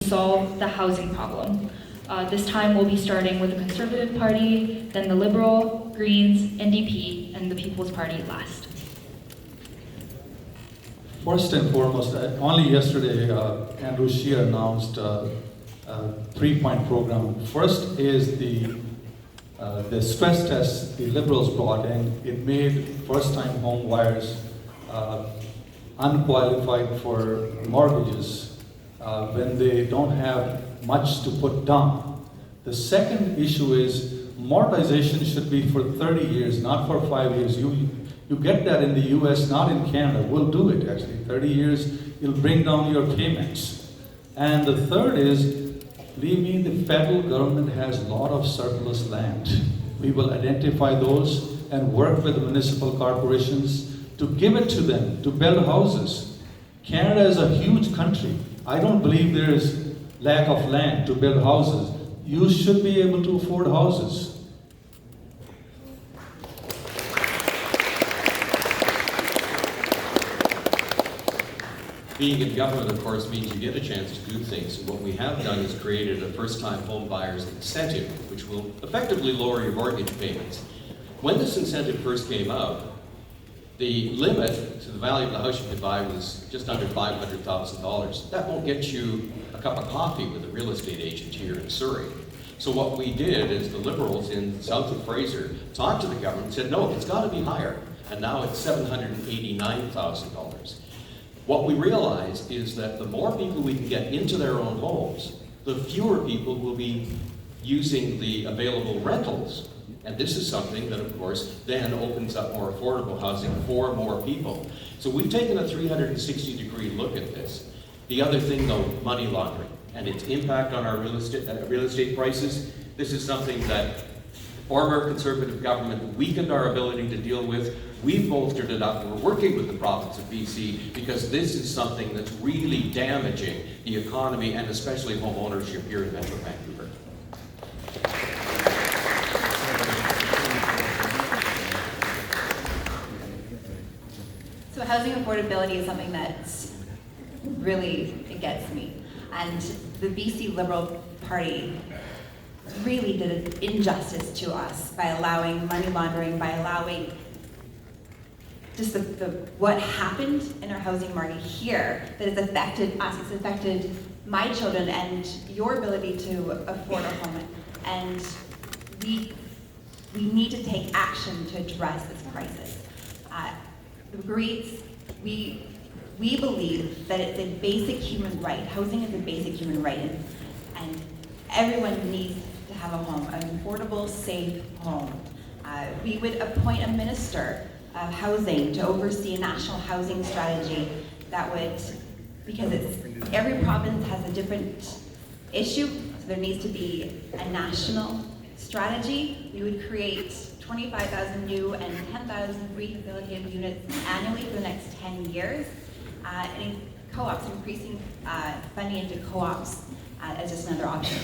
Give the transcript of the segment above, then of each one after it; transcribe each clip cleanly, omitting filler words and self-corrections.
solve the housing problem. This time we'll be starting with the Conservative Party, then the Liberal, Greens, NDP, and the People's Party last. First and foremost, only yesterday Andrew Scheer announced a three-point program. First is the stress test the Liberals brought in. It made first-time home buyers unqualified for mortgages when they don't have much to put down. The second issue is amortization should be for 30 years, not for 5 years. You get that in the US, not in Canada. We'll do it actually. 30 years, you'll bring down your payments. And the third is, believe me, the federal government has a lot of surplus land. We will identify those and work with the municipal corporations to give it to them, to build houses. Canada is a huge country. I don't believe there is lack of land to build houses. You should be able to afford houses. Being in government, of course, means you get a chance to do things. And what we have done is created a first-time home buyers incentive, which will effectively lower your mortgage payments. When this incentive first came out, the limit to the value of the house you could buy was just under $500,000. That won't get you a cup of coffee with a real estate agent here in Surrey. So what we did is the Liberals in south of Fraser talked to the government and said, no, it's got to be higher. And now it's $789,000. What we realized is that the more people we can get into their own homes, the fewer people will be using the available rentals. And this is something that, of course, then opens up more affordable housing for more people. So we've taken a 360-degree look at this. The other thing, though, money laundering and its impact on our real estate prices. This is something that former Conservative government weakened our ability to deal with. We've bolstered it up. We're working with the province of BC because this is something that's really damaging the economy and especially home ownership here in Metro Vancouver. So housing affordability is something that really, it gets me. And the BC Liberal Party really did an injustice to us by allowing money laundering, by allowing just what happened in our housing market here that has affected us, it's affected my children and your ability to afford a home. And we need to take action to address this crisis. The Greens, we believe that it's a basic human right. Housing is a basic human right, and everyone needs to have a home, an affordable, safe home. We would appoint a minister of housing to oversee a national housing strategy that would, because every province has a different issue, so there needs to be a national strategy. We would create 25,000 new and 10,000 rehabilitative units annually for the next 10 years. And co-ops, increasing funding into co-ops as just another option.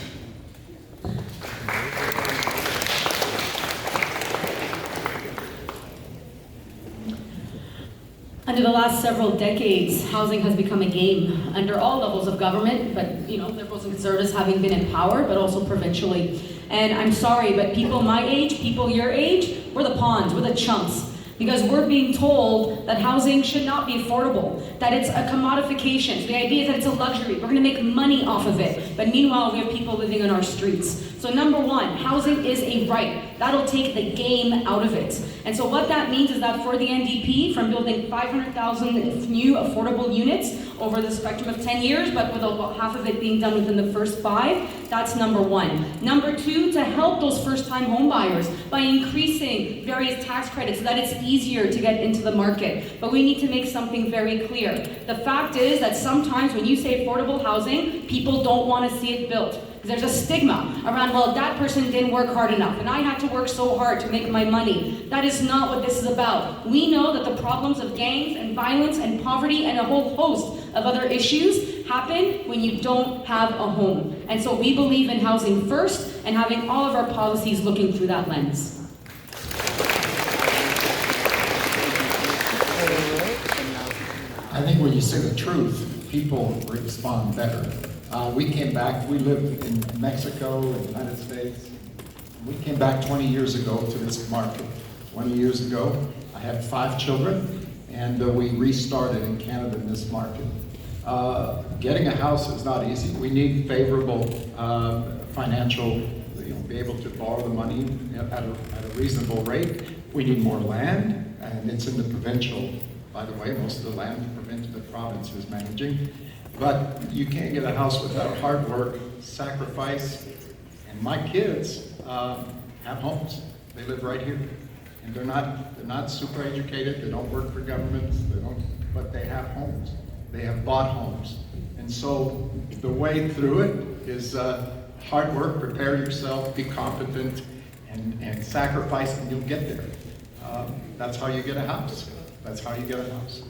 Under the last several decades, housing has become a game under all levels of government, but Liberals and Conservatives having been in power, but also provincially. And I'm sorry, but people my age, people your age, we're the pawns, we're the chumps. Because we're being told that housing should not be affordable, that it's a commodification. So the idea is that it's a luxury. We're going to make money off of it. But meanwhile, we have people living on our streets. So number one, housing is a right. That'll take the game out of it. And so what that means is that for the NDP, from building 500,000 new affordable units over the spectrum of 10 years, but with about half of it being done within the first 5, that's number one. Number two, to help those first-time home buyers by increasing various tax credits so that it's easier to get into the market. But we need to make something very clear. The fact is that sometimes when you say affordable housing, people don't want to see it built. There's a stigma around, well, that person didn't work hard enough, and I had to work so hard to make my money. That is not what this is about. We know that the problems of gangs and violence and poverty and a whole host of other issues happen when you don't have a home. And so we believe in housing first and having all of our policies looking through that lens. I think when you say the truth, people respond better. We came back, we lived in Mexico and the United States. We came back 20 years ago to this market. 20 years ago, I had 5 children, and we restarted in Canada in this market. Getting a house is not easy. We need favorable financial, be able to borrow the money at a reasonable rate. We need more land, and it's in the provincial, by the way, most of the land the province is managing. But you can't get a house without hard work, sacrifice, and my kids have homes. They live right here. And they're not super educated, they don't work for governments, but they have homes. They have bought homes. And so the way through it is hard work, prepare yourself, be competent, and sacrifice, and you'll get there. That's how you get a house. That's how you get a house.